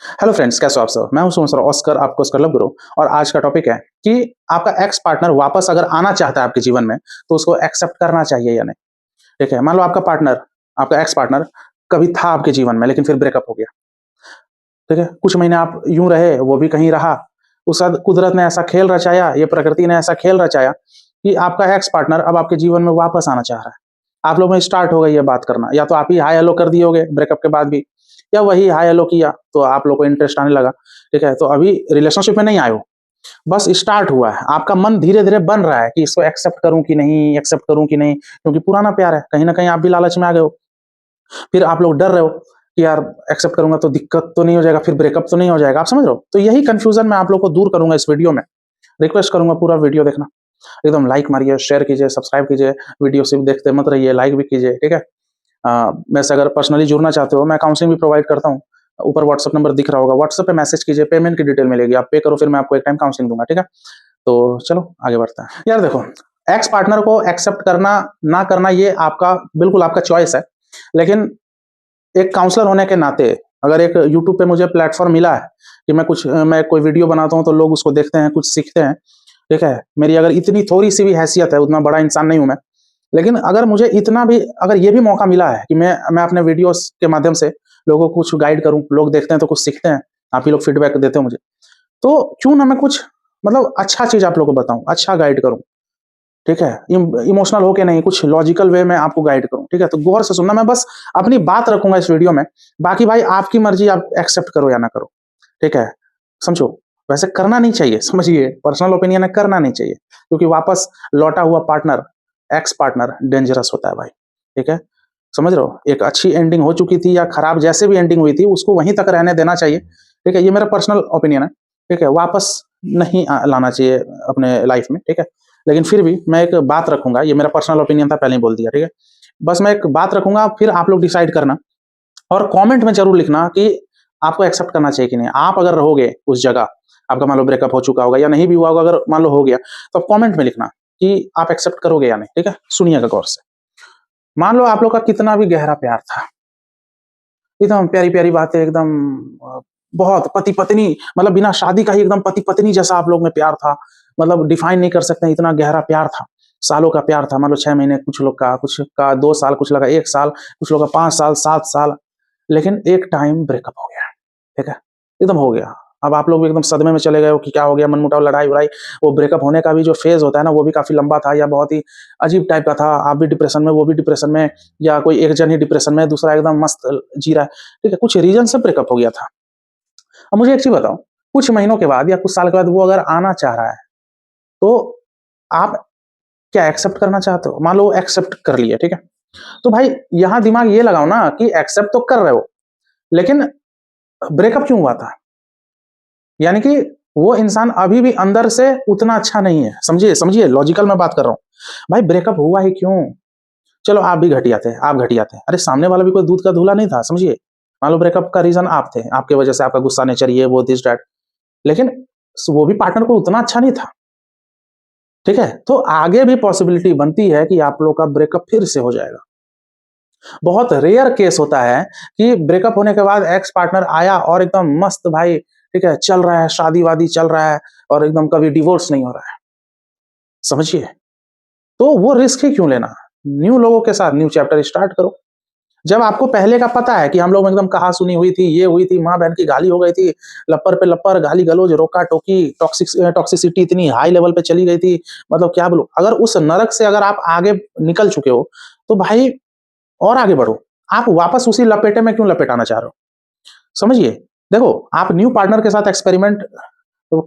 Hello friends, कैसे हो आप सब? मैं हूं सुमन सर ऑस्कर, आपको ऑस्कर लव गुरु। और आज का टॉपिक है कि आपका एक्स पार्टनर वापस अगर आना चाहता है आपके जीवन में, तो उसको एक्सेप्ट करना चाहिए या नहीं। ठीक है, मान लो आपका पार्टनर, आपका एक्स पार्टनर कभी था आपके जीवन में, लेकिन फिर ब्रेकअप हो गया। ठीक है, कुछ महीने आप यूं रहे, वो भी कहीं रहा। उस बाद कुदरत ने ऐसा खेल रचाया, ये प्रकृति ने ऐसा खेल रचाया कि आपका एक्स पार्टनर अब आपके जीवन में वापस आना चाह रहा है। आप लोग में स्टार्ट हो गई ये बात करना, या तो आप ही हाई हेलो कर दिए होगे ब्रेकअप के बाद भी, या वही हाई हेलो किया तो आप लोग को इंटरेस्ट आने लगा। ठीक है, तो अभी रिलेशनशिप में नहीं आए हो, बस स्टार्ट हुआ है। आपका मन धीरे धीरे बन रहा है कि इसको एक्सेप्ट करूं कि नहीं, एक्सेप्ट करूं कि नहीं, क्योंकि पुराना प्यार है। कहीं ना कहीं आप भी लालच में आ गए हो। फिर आप लोग डर रहे हो कि यार एक्सेप्ट करूंगा तो दिक्कत तो नहीं हो जाएगा, फिर ब्रेकअप तो नहीं हो जाएगा। आप समझ रहे हो? तो यही कंफ्यूजन मैं आप लोग को दूर करूंगा इस वीडियो में। रिक्वेस्ट करूंगा पूरा वीडियो देखना, एकदम लाइक मारिए, शेयर कीजिए, सब्सक्राइब कीजिए। वीडियो सिर्फ देखते मत रहिए, लाइक भी कीजिए। ठीक है, मैं से अगर पर्सनली जुड़ना चाहते हो, मैं काउंसलिंग भी प्रोवाइड करता हूँ। ऊपर व्हाट्सअप नंबर दिख रहा होगा, व्हाट्सअप पे मैसेज कीजिए, पेमेंट की डिटेल मिलेगी, आप पे करो, फिर मैं आपको एक टाइम काउंसलिंग दूंगा। ठीक है, तो चलो आगे बढ़ते हैं। यार देखो, एक्स पार्टनर को एक्सेप्ट करना ना करना ये आपका बिल्कुल आपका चॉइस है। लेकिन एक काउंसलर होने के नाते, अगर एक यूट्यूब पे मुझे प्लेटफॉर्म मिला है कि मैं कोई वीडियो बनाता हूँ तो लोग उसको देखते हैं, कुछ सीखते हैं। ठीक है, मेरी अगर इतनी थोड़ी सी भी हैसियत है, उतना बड़ा इंसान नहीं हूं मैं, लेकिन अगर मुझे इतना भी, अगर ये भी मौका मिला है कि मैं अपने वीडियोस के माध्यम से लोगों को कुछ गाइड करूं, लोग देखते हैं तो कुछ सीखते हैं, आप ही लोग फीडबैक देते हो मुझे, तो क्यों ना मैं कुछ मतलब अच्छा चीज आप लोगों को बताऊं, अच्छा गाइड करूं। ठीक है, इमोशनल होके नहीं, कुछ लॉजिकल वे में आपको गाइड करूं। ठीक है, तो गौर से सुनना, मैं बस अपनी बात रखूंगा इस वीडियो में। बाकी भाई आपकी मर्जी, आप एक्सेप्ट करो या ना करो। ठीक है, समझो। वैसे करना नहीं चाहिए, समझिए, पर्सनल ओपिनियन है, करना नहीं चाहिए, क्योंकि वापस लौटा हुआ पार्टनर, एक्स पार्टनर डेंजरस होता है भाई। ठीक है, समझ रहे हो? एक अच्छी एंडिंग हो चुकी थी या खराब जैसे भी एंडिंग हुई थी, उसको वहीं तक रहने देना चाहिए। ठीक है, ये मेरा पर्सनल ओपिनियन है। ठीक है, वापस नहीं लाना चाहिए अपने लाइफ में। ठीक है, लेकिन फिर भी मैं एक बात रखूंगा, ये मेरा पर्सनल ओपिनियन था, पहले ही बोल दिया। ठीक है, बस मैं एक बात रखूंगा, फिर आप लोग डिसाइड करना। और कमेंट में जरूर लिखना कि आपको एक्सेप्ट करना चाहिए कि नहीं। आप अगर रहोगे उस जगह, आपका मान लो ब्रेकअप हो चुका होगा या नहीं भी हुआ होगा, अगर मान लो हो गया, तो कमेंट में लिखना कि आप एक्सेप्ट करोगे या नहीं। ठीक है, सुनिएगा गौर से। मान लो आप लोग का कितना भी गहरा प्यार था, एकदम प्यारी प्यारी बातें, एकदम बहुत पति पत्नी, मतलब बिना शादी का ही एकदम पति पत्नी जैसा आप लोग में प्यार था। मतलब डिफाइन नहीं कर सकते, इतना गहरा प्यार था। सालों का प्यार था, मतलब 6 महीने, कुछ का 2 साल, कुछ लगा 1 साल, कुछ लोग का 5 साल, 7 साल। लेकिन एक टाइम ब्रेकअप हो गया। ठीक है, एकदम हो गया। अब आप लोग भी एकदम सदमे में चले गए हो कि क्या हो गया, मनमुटाव, लड़ाई वड़ाई। वो ब्रेकअप होने का भी जो फेज होता है ना, वो भी काफी लंबा था, या बहुत ही अजीब टाइप का था। आप भी डिप्रेशन में, वो भी डिप्रेशन में, या कोई एक जन ही डिप्रेशन में, दूसरा एकदम मस्त जी रहा है। ठीक है, कुछ रीजन से ब्रेकअप हो गया था। अब मुझे एक चीज बताओ, कुछ महीनों के बाद या कुछ साल के बाद वो अगर आना चाह रहा है, तो आप क्या एक्सेप्ट करना चाहते हो? मान लो एक्सेप्ट कर लिया, ठीक है, तो भाई यहां दिमाग ये लगाओ ना कि एक्सेप्ट तो कर रहे हो, लेकिन ब्रेकअप क्यों हुआ था? यानी कि वो इंसान अभी भी अंदर से उतना अच्छा नहीं है। समझिए, समझिए, लॉजिकल मैं बात कर रहा हूं। भाई ब्रेकअप हुआ ही क्यों? चलो आप भी घटिया थे, आप घटिया थे, अरे सामने वाला भी कोई दूध का धूला नहीं था। समझिए, मान लो ब्रेकअप का रीजन आप थे, आपके वजह से आपका गुस्सा नेचर, ये वो दिस डैट, लेकिन वो भी पार्टनर को उतना अच्छा नहीं था। ठीक है, तो आगे भी पॉसिबिलिटी बनती है कि आप लोग का ब्रेकअप फिर से हो जाएगा। बहुत रेयर केस होता है कि ब्रेकअप होने के बाद एक्स पार्टनर आया और एकदम मस्त भाई, ठीक है, चल रहा है, शादी वादी चल रहा है, और एकदम कभी डिवोर्स नहीं हो रहा है। समझिए, तो वो रिस्क ही क्यों लेना? न्यू लोगों के साथ न्यू चैप्टर स्टार्ट करो। जब आपको पहले का पता है कि हम लोग में एकदम कहा सुनी हुई थी, ये हुई थी, माँ बहन की गाली हो गई थी, लप्पर पे लप्पर, गाली गलौज, रोका टोकी, टॉक्सिसिटी इतनी हाई लेवल पे चली गई थी, मतलब क्या बोलूं। अगर उस नरक से अगर आप आगे निकल चुके हो, तो भाई और आगे बढ़ो। आप वापस उसी लपेटे में क्यों लपेटाना चाह रहे हो? समझिए, देखो, आप न्यू पार्टनर के साथ एक्सपेरिमेंट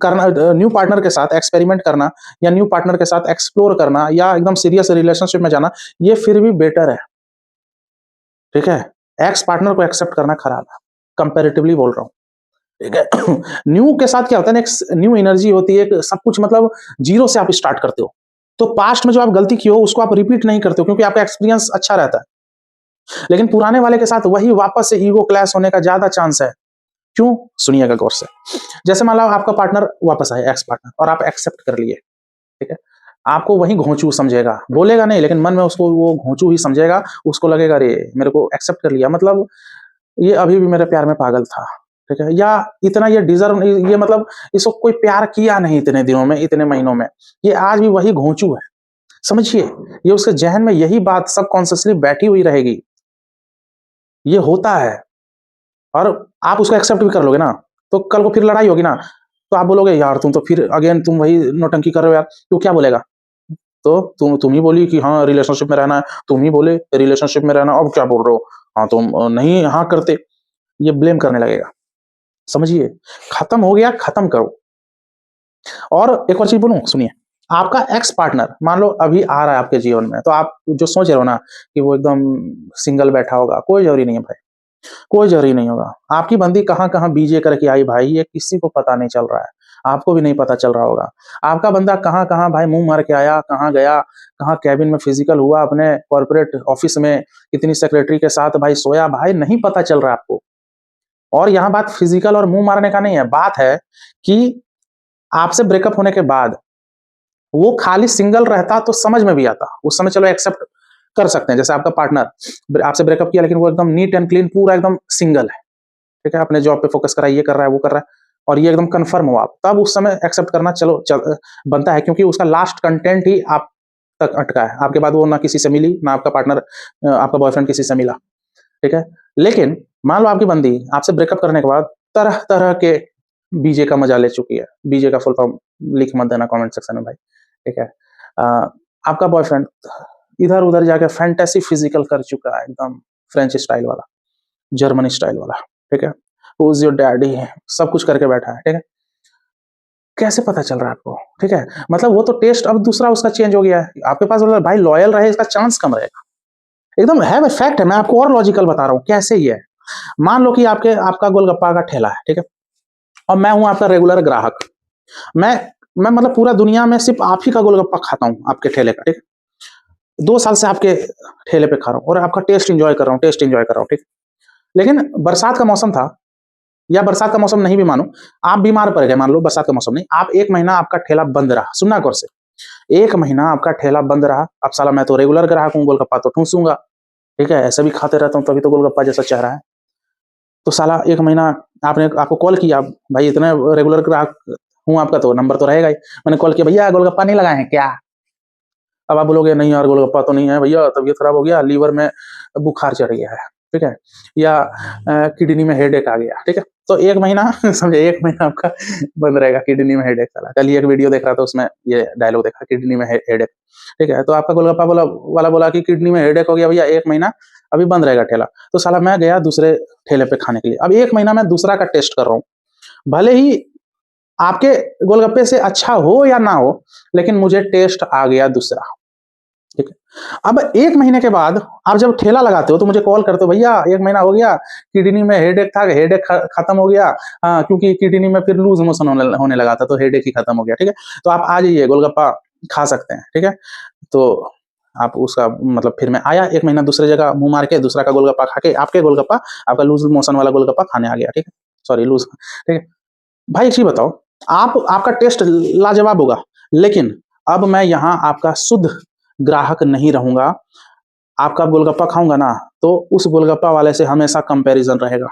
करना, न्यू पार्टनर के साथ एक्सपेरिमेंट करना, या न्यू पार्टनर के साथ एक्सप्लोर करना, या एकदम सीरियस रिलेशनशिप में जाना, ये फिर भी बेटर है। ठीक है, एक्स पार्टनर को एक्सेप्ट करना खराब है, कंपैरेटिवली बोल रहा हूँ। ठीक है, न्यू के साथ क्या होता है ना, एक न्यू एनर्जी होती है, एक सब कुछ, मतलब जीरो से आप स्टार्ट करते हो। तो पास्ट में जो आप गलती की हो उसको आप रिपीट नहीं करते हो, क्योंकि आपका एक्सपीरियंस अच्छा रहता है। लेकिन पुराने वाले के साथ वही वापस से ईगो क्लैश होने का ज्यादा चांस है। क्यों? सुनिएगा गौर से। जैसे मान लो आपका पार्टनर वापस आए, एक्स पार्टनर, और आप एक्सेप्ट कर लिए। ठीक है, आपको वही घोंचू समझेगा, बोलेगा नहीं, लेकिन मन में उसको वो घोंचू ही समझेगा। उसको लगेगा अरे मेरे को एक्सेप्ट कर लिया, मतलब ये अभी भी मेरे प्यार में पागल था। ठीक है, या इतना ये डिजर्व नहीं, ये मतलब इसको कोई प्यार किया नहीं इतने दिनों में, इतने महीनों में, ये आज भी वही घोंचू है। समझिए, ये उसके जहन में यही बात सबकॉन्शियसली बैठी हुई रहेगी। ये होता है, और आप उसको एक्सेप्ट भी कर लोगे ना, तो कल को फिर लड़ाई होगी ना, तो आप बोलोगे यार तुम तो फिर अगेन तुम वही नौटंकी कर रहे हो यार, तो क्या बोलेगा? तो तुम ही बोली कि हाँ रिलेशनशिप में रहना है, तुम ही बोले रिलेशनशिप में रहना, अब क्या बोल रहे हो? हाँ तुम नहीं हाँ करते, ये ब्लेम करने लगेगा। समझिए, खत्म हो गया, खत्म करो। और एक और चीज बोलूं, सुनिए, आपका एक्स पार्टनर मान लो अभी आ रहा है आपके जीवन में, तो आप जो सोच रहे हो ना कि वो एकदम सिंगल बैठा होगा, कोई जरूरी नहीं है भाई, कोई जरूरी नहीं होगा। आपकी बंदी कहाँ कहाँ बीजे करके आई भाई, ये किसी को पता नहीं चल रहा है, आपको भी नहीं पता चल रहा होगा। आपका बंदा कहाँ कहाँ भाई मुंह मार के आया, कहाँ गया, कहाँ कैबिन में फिजिकल हुआ, अपने कॉर्पोरेट ऑफिस में कितनी सेक्रेटरी के साथ भाई सोया, भाई नहीं पता चल रहा है आपको। और यहाँ बात फिजिकल और मुंह मारने का नहीं है, बात है कि आपसे ब्रेकअप होने के बाद वो खाली सिंगल रहता तो समझ में भी आता, उस समय चलो एक्सेप्ट कर सकते हैं। जैसे आपका पार्टनर आपसे ब्रेकअप किया, लेकिन वो एकदम नीट एंड क्लीन पूरा एकदम सिंगल है, ठीक है, अपने जॉब पे फोकस कर रहा है, ये कर रहा है, वो कर रहा है, और ये एकदम कंफर्म हुआ, तब उस समय एक्सेप्ट करना बनता है, क्योंकि उसका लास्ट कंटेंट ही आप तक अटका है। आपके बाद वो ना किसी से मिली, ना आपका पार्टनर आपका बॉयफ्रेंड किसी से मिला, ठीक है। लेकिन मान लो आपकी बंदी आपसे ब्रेकअप करने के बाद तरह तरह के बीजे का मजा ले चुकी है। बीजे का फुल फॉर्म लिख मत देना कमेंट सेक्शन में भाई, ठीक है। आपका बॉयफ्रेंड इधर उधर जाके फैंटेसी फिजिकल कर चुका है, एकदम फ्रेंच स्टाइल वाला, जर्मनी स्टाइल वाला, ठीक है। हु इज योर डैडी है, सब कुछ करके बैठा है, ठीक है। कैसे पता चल रहा है आपको? ठीक है, मतलब वो तो टेस्ट अब दूसरा उसका चेंज हो गया है। आपके पास मतलब भाई लॉयल रहे इसका चांस कम रहेगा, एकदम है, फैक्ट है। मैं आपको और लॉजिकल बता रहा हूँ कैसे ही है। मान लो कि आपका गोलगप्पा का ठेला है, ठीक है, और मैं हूं आपका रेगुलर ग्राहक। मैं मैं मतलब पूरा दुनिया में सिर्फ आप ही का गोलगप्पा खाता हूं, आपके ठेले का, ठीक है। 2 साल से आपके ठेले पे खा रहा हूं और आपका टेस्ट एंजॉय कर रहा हूं, टेस्ट एंजॉय कर रहा हूं, ठीक। लेकिन बरसात का मौसम था, या बरसात का मौसम नहीं भी मानो, आप बीमार पड़ गए, मान लो बरसात का मौसम नहीं, आप 1 महीना आपका ठेला बंद रहा, सुनना गौर से, 1 महीना आपका ठेला बंद रहा। अब साला मैं तो रेगुलर ग्राहक हूँ, गोलगप्पा तो ठूसूंगा, ठीक है, ऐसा भी खाते रहता हूँ, तभी तो गोलगप्पा जैसा चेहरा है। तो साला 1 महीना आपको कॉल किया, भाई इतने रेगुलर ग्राहक हूँ आपका तो नंबर तो रहेगा ही, मैंने कॉल किया, भैया गोलगप्पा नहीं लगाए हैं क्या? अब आप बोलोगे नहीं यार गोलगप्पा तो नहीं है भैया, तबीयत खराब हो गया, लीवर में बुखार चढ़ गया है, ठीक है, या किडनी में हेडेक आ गया, ठीक है। तो 1 महीना समझे, 1 महीना आपका बंद रहेगा, किडनी में हेडेक चला। कल ही एक वीडियो देख रहा था, उसमें ये डायलॉग देखा, किडनी में हेडेक, ठीक है। तो आपका गोलगप्पा वाला बोला कि किडनी में हेडेक हो गया भैया, 1 महीना अभी बंद रहेगा ठेला। तो साला मैं गया दूसरे ठेले पे खाने के लिए, अब 1 महीना मैं दूसरा का टेस्ट कर रहा हूँ, भले ही आपके गोलगप्पे से अच्छा हो या ना हो, लेकिन मुझे टेस्ट आ गया दूसरा, ठीक है। अब 1 महीने के बाद आप जब ठेला लगाते हो तो मुझे कॉल करते हो, भैया 1 महीना हो गया, किडनी में हेडेक था, हेडेक खत्म हो गया, हाँ, क्योंकि किडनी में फिर लूज मोशन होने लगा था, तो हेडेक ही खत्म हो गया, ठीक है। तो आप आ जाइए, गोलगप्पा खा सकते हैं, ठीक है। तो आप उसका मतलब फिर मैं आया 1 महीना दूसरे जगह मुंह मार के, दूसरा का गोलगप्पा खा के, आपके गोलगप्पा आपका लूज मोशन वाला गोलगप्पा खाने आ गया, ठीक है, सॉरी लूज, ठीक है। भाई एक चीज बताओ, आपका टेस्ट लाजवाब होगा, लेकिन अब मैं यहाँ आपका शुद्ध ग्राहक नहीं रहूंगा। आपका गोलगप्पा खाऊंगा ना, तो उस गोलगप्पा वाले से हमेशा कंपैरिजन रहेगा,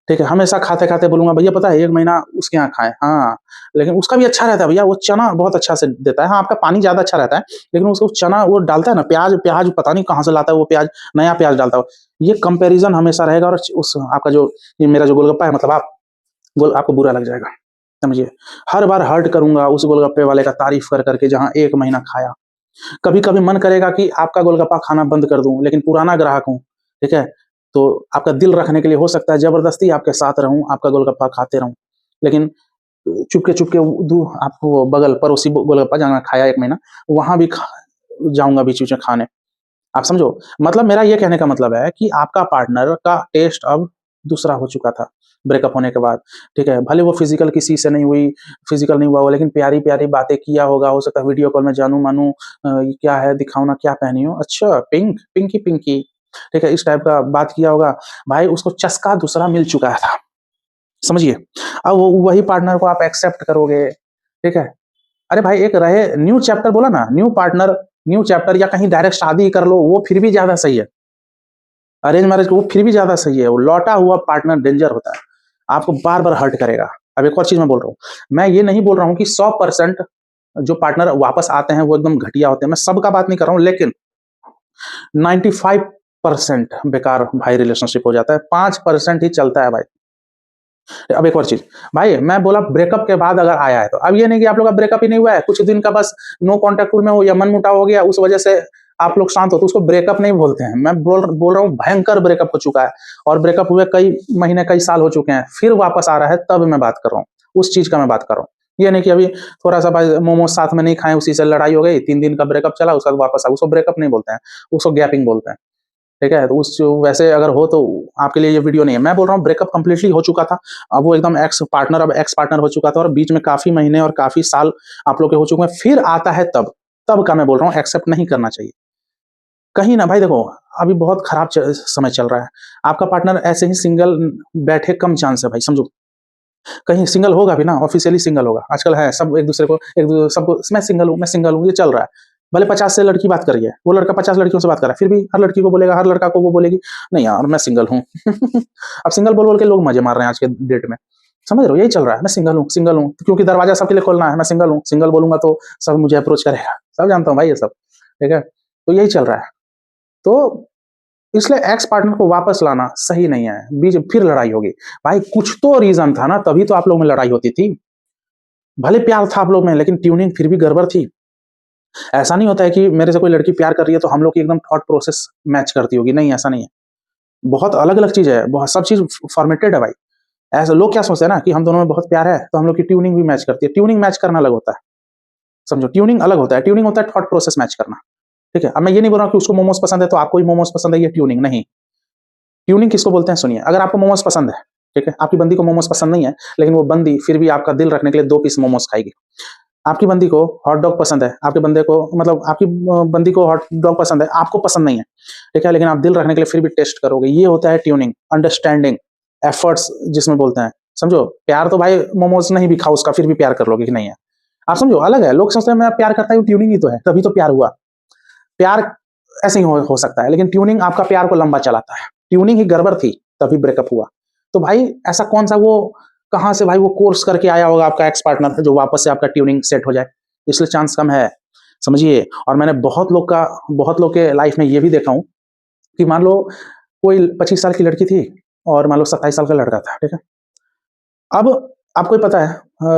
ठीक है। हमेशा खाते खाते बोलूंगा, भैया पता है 1 महीना उसके यहाँ खाए, हाँ, लेकिन उसका भी अच्छा रहता है भैया, वो चना बहुत अच्छा से देता है, हाँ आपका पानी ज्यादा अच्छा रहता है, लेकिन उसको चना वो डालता है ना, प्याज प्याज पता नहीं कहाँ से लाता है वो प्याज, नया प्याज डालता है। ये कंपेरिजन हमेशा रहेगा, और उस आपका जो ये मेरा जो गोलगप्पा है, मतलब आपको बुरा लग जाएगा, समझिए। हर बार हर्ट करूंगा उस गोलगप्पे वाले का तारीफ कर करके, जहां 1 महीना खाया। कभी कभी मन करेगा कि आपका गोलगप्पा खाना बंद कर दूं, लेकिन पुराना ग्राहक हूं, ठीक है, तो आपका दिल रखने के लिए हो सकता है जबरदस्ती आपके साथ रहूं, आपका गोलगप्पा खाते रहूं, लेकिन चुपके चुपके आपको बगल पड़ोसी गोलगप्पा जहाँ खाया 1 महीना, वहां भी जाऊंगा बीच बीच में खाने। आप समझो, मतलब मेरा ये कहने का मतलब है कि आपका पार्टनर का टेस्ट अब दूसरा हो चुका था ब्रेकअप होने के बाद, ठीक है। भले वो फिजिकल किसी से नहीं हुई, फिजिकल नहीं हुआ वो, लेकिन प्यारी प्यारी बातें किया होगा, हो सकता है वीडियो कॉल में जानू मानू, ये क्या है दिखाओ ना, क्या पहनी हो, अच्छा पिंक पिंकी पिंकी, ठीक है, इस टाइप का बात किया होगा। भाई उसको चस्का दूसरा मिल चुका था, समझिए। अब वही पार्टनर को आप एक्सेप्ट करोगे, ठीक है। अरे भाई एक रहे न्यू चैप्टर, बोला ना, न्यू पार्टनर न्यू चैप्टर, या कहीं डायरेक्ट शादी कर लो, वो फिर भी ज्यादा सही है। अरेंज मैरिज वो फिर भी ज्यादा सही है, वो लौटा हुआ पार्टनर डेंजर होता है। आपको बार बार हर्ट करेगा। अब एक और चीज मैं बोल रहा हूँ, मैं ये नहीं बोल रहा हूँ कि 100% जो पार्टनर वापस आते हैं वो एकदम घटिया होते हैं, मैं सबका बात नहीं कर रहा हूँ, लेकिन 95% बेकार भाई रिलेशनशिप हो जाता है, 5% ही चलता है भाई। अब एक और चीज भाई, मैं बोला ब्रेकअप के बाद अगर आया है तो अब ये नहीं कि आप लोग का ब्रेकअप ही नहीं हुआ है, कुछ दिन का बस नो कॉन्टेक्ट में हो या मन मुटाव हो गया, उस वजह से आप लोग शांत हो, तो उसको ब्रेकअप नहीं बोलते हैं। मैं बोल रहा हूँ भयंकर ब्रेकअप हो चुका है, और ब्रेकअप हुए कई महीने कई साल हो चुके हैं, फिर वापस आ रहा है, तब मैं बात कर रहा हूँ, उस चीज का मैं बात कर रहा हूँ। ये नहीं कि अभी थोड़ा सा भाई मोमोज साथ में नहीं खाए, उसी से लड़ाई हो गई, 3 दिन का ब्रेकअप चला, उसके बाद वापस आ, उसको ब्रेकअप नहीं बोलते हैं, उसको गैपिंग बोलते हैं। ठीक है, तो उस वैसे अगर हो तो आपके लिए ये वीडियो नहीं है। मैं बोल रहा हूँ ब्रेकअप कंप्लीटली हो चुका था, अब वो एकदम एक्स पार्टनर अब एक्स पार्टनर हो चुका था, और बीच में काफी महीने और काफी साल आप लोग के हो चुके हैं, फिर आता है तब तब का मैं बोल रहा हूँ, एक्सेप्ट नहीं करना चाहिए। कहीं ना भाई देखो, अभी बहुत खराब समय चल रहा है, आपका पार्टनर ऐसे ही सिंगल बैठे कम चांस है भाई, समझो। कहीं सिंगल होगा भी ना, ऑफिशियली सिंगल होगा, आजकल है सब एक दूसरे को सबको मैं सिंगल हूँ, ये चल रहा है। भले 50 से लड़की बात कर रही है, वो लड़का 50 लड़कियों से बात कर रहा है, फिर भी हर लड़की को बोलेगा, हर लड़का को वो बोलेगी नहीं यार मैं सिंगल हूँ। अब सिंगल बोल बोल के लोग मजे मार रहे हैं आज के डेट में, समझ रहे हो, यही चल रहा है, मैं सिंगल हूँ, क्योंकि दरवाजा सबके लिए खोलना है, मैं सिंगल हूँ, सिंगल बोलूंगा तो सब मुझे अप्रोच करेगा, सब जानता हूँ भाई ये सब। ठीक है, तो यही चल रहा है, तो इसलिए एक्स पार्टनर को वापस लाना सही नहीं है, बीच फिर लड़ाई होगी। भाई कुछ तो रीजन था ना, तभी तो आप लोग में लड़ाई होती थी। भले प्यार था आप लोग में, लेकिन ट्यूनिंग फिर भी गड़बड़ थी। ऐसा नहीं होता है कि मेरे से कोई लड़की प्यार कर रही है तो हम लोग की एकदम थॉट प्रोसेस मैच करती होगी, नहीं ऐसा नहीं है। बहुत अलग अलग चीज है, बहुत सब चीज फॉर्मेटेड है भाई। ऐसा लोग क्या सोचते हैं ना कि हम दोनों में बहुत प्यार है तो हम लोग की ट्यूनिंग भी मैच करती है, ट्यूनिंग मैच करना अलग होता है, समझो, ट्यूनिंग अलग होता है, ट्यूनिंग होता है थॉट प्रोसेस मैच करना। ठीक है, अब मैं ये नहीं बोल रहा कि उसको मोमोज पसंद है तो आपको भी मोमोज पसंद है, ये ट्यूनिंग नहीं। ट्यूनिंग किसको बोलते हैं सुनिए, अगर आपको मोमोज पसंद है, ठीक है, आपकी बंदी को मोमोज पसंद नहीं है, लेकिन वो बंदी फिर भी आपका दिल रखने के लिए 2 पीस मोमोज खाएगी। आपकी बंदी को हॉट डॉग पसंद है, आपके बंदे को मतलब आपकी बंदी को हॉट डॉग पसंद है, आपको पसंद नहीं है, ठीक है, लेकिन आप दिल रखने के लिए फिर भी टेस्ट करोगे। ये होता है ट्यूनिंग, अंडरस्टैंडिंग, एफर्ट्स जिसमें बोलते हैं, समझो। प्यार तो भाई मोमोज नहीं भी खाओ उसका फिर भी प्यार कर लोगे कि नहीं है, आप समझो, अलग है। लोग सोचते हैं मैं प्यार करता हूँ, ट्यूनिंग ही तो है, तभी तो प्यार हुआ। प्यार ऐसे ही हो सकता है, लेकिन ट्यूनिंग आपका प्यार को लंबा चलाता है, ट्यूनिंग ही गड़बड़ थी तभी ब्रेकअप हुआ। तो भाई ऐसा कौन सा वो कहाँ से भाई वो कोर्स करके आया होगा आपका एक्स पार्टनर जो वापस से आपका ट्यूनिंग सेट हो जाए, इसलिए चांस कम है, समझिए। और मैंने बहुत लोग के लाइफ में ये भी देखा हूँ कि मान लो कोई 25 साल की लड़की थी और मान लो 27 साल का लड़का था, ठीक है। अब आपको ही पता है,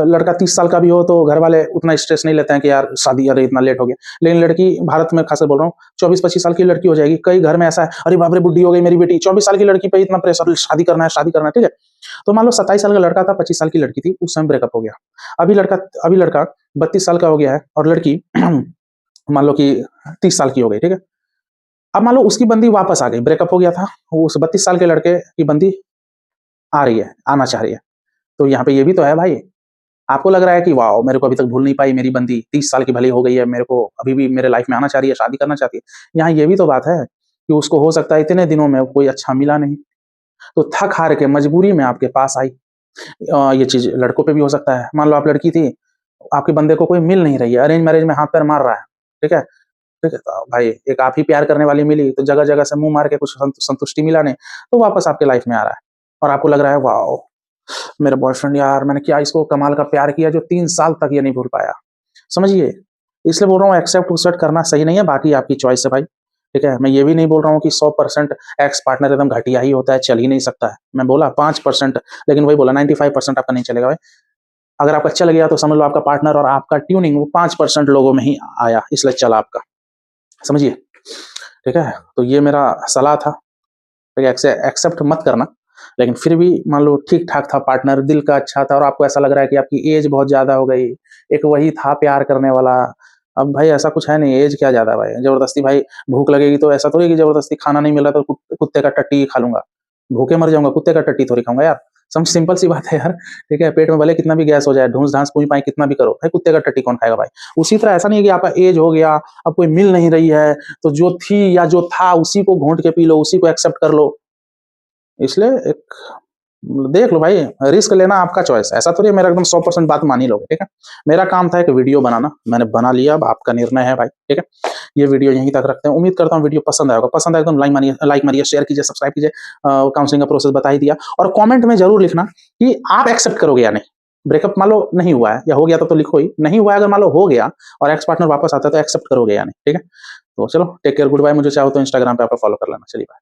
लड़का 30 साल का भी हो तो घर वाले उतना स्ट्रेस नहीं लेते हैं कि यार शादी, अरे इतना लेट हो गया। लेकिन लड़की, भारत में खासकर बोल रहा हूँ, 24-25 साल की लड़की हो जाएगी, कई घर में ऐसा है, अरे बाप रे बुढ़ी हो गई मेरी बेटी, 24 साल की लड़की पे इतना प्रेशर, शादी करना है शादी करना है, ठीक है। तो मान लो 27 साल का लड़का था, 25 साल की लड़की थी, उस समय ब्रेकअप हो गया। अभी लड़का 32 साल का हो गया है और लड़की मान लो कि 30 साल की हो गई, ठीक है। अब मान लो उसकी बंदी वापस आ गई, ब्रेकअप हो गया था, उस 32 साल के लड़के की बंदी आ रही है, आना चाह रही है। तो यहाँ पे ये भी तो है भाई, आपको लग रहा है कि वाओ मेरे को अभी तक भूल नहीं पाई मेरी बंदी, 30 साल की भली हो गई है, मेरे को अभी भी मेरे लाइफ में आना चाह रही है, शादी करना चाहती है। यहाँ ये भी तो बात है कि उसको हो सकता है इतने दिनों में कोई अच्छा मिला नहीं, तो थक हार के मजबूरी में आपके पास आई। ये चीज लड़कों पे भी हो सकता है, मान लो आप लड़की थी, आपके बंदे को कोई मिल नहीं रही है, अरेंज मैरिज में हाथ पैर मार रहा है, ठीक है, ठीक है, तो भाई एक आप ही प्यार करने वाली मिली, तो जगह जगह से मुंह मार के कुछ संतुष्टि मिला नहीं, तो वापस आपके लाइफ में आ रहा है, और आपको लग रहा है वाओ मेरा बॉयफ्रेंड, यार मैंने क्या इसको कमाल का प्यार किया जो 3 साल तक ये नहीं भूल पाया, समझिए। इसलिए बोल रहा हूँ एक्सेप्ट उसेप्ट करना सही नहीं है, बाकी आपकी चॉइस है भाई, ठीक है। मैं ये भी नहीं बोल रहा हूँ कि 100% एक्स पार्टनर एकदम घटिया ही होता है, चल ही नहीं सकता है, मैं बोला 5%, लेकिन वही बोला 95% आपका नहीं चलेगा भाई। अगर आपका चल गया तो समझ लो आपका पार्टनर और आपका ट्यूनिंग वो 5% लोगों में ही आया, इसलिए चला आपका, समझिए, ठीक है। तो ये मेरा सलाह था, ठीक है, एक्सेप्ट मत करना, लेकिन फिर भी मान लो ठीक ठाक था पार्टनर, दिल का अच्छा था, और आपको ऐसा लग रहा है कि आपकी एज बहुत ज्यादा हो गई, एक वही था प्यार करने वाला। अब भाई ऐसा कुछ है नहीं, एज क्या ज्यादा भाई, जबरदस्ती भाई भूख लगेगी तो ऐसा थोड़ी कि जबरदस्ती खाना नहीं मिला तो कुत्ते का टट्टी ही खा लूंगा, भूखे मर जाऊंगा, कुत्ते का टट्टी थोड़ी खाऊंगा यार। सम सिंपल सी बात है यार, ठीक है। पेट में भले कितना भी गैस हो जाए, ढूंस ढांस पूछ पाए कितना भी करो, भाई कुत्ते का टट्टी कौन खाएगा भाई। उसी तरह ऐसा नहीं है कि आपका एज हो गया, अब कोई मिल नहीं रही है, तो जो थी या जो था उसी को घोंट के पी लो, उसी को एक्सेप्ट कर लो। इसलिए एक देख लो भाई, रिस्क लेना आपका चॉइस, ऐसा थोड़ी है मेरा एकदम 100% बात मान ही लोगे, ठीक है। मेरा काम था एक वीडियो बनाना, मैंने बना लिया, अब आपका निर्णय है भाई, ठीक है। ये वीडियो यहीं तक रखते हैं, उम्मीद करता हूँ वीडियो पसंद आया होगा, पसंद आया एकदम लाइक मारिए, शेयर कीजिए, सब्सक्राइब कीजिए। काउंसलिंग का प्रोसेस बता ही दिया, और कमेंट में जरूर लिखना कि आप एक्सेप्ट करोगे या नहीं। ब्रेकअप मान लो नहीं हुआ है या हो गया तो लिखो ही, नहीं हुआ है अगर मान लो हो गया और एक्स पार्टनर वापस आता है तो एक्सेप्ट करोगे या नहीं, ठीक है। तो चलो टेक केयर, गुड बाय। मुझे चाहो तो इंस्टाग्राम पे आप फॉलो कर लेना, चलिए बाय।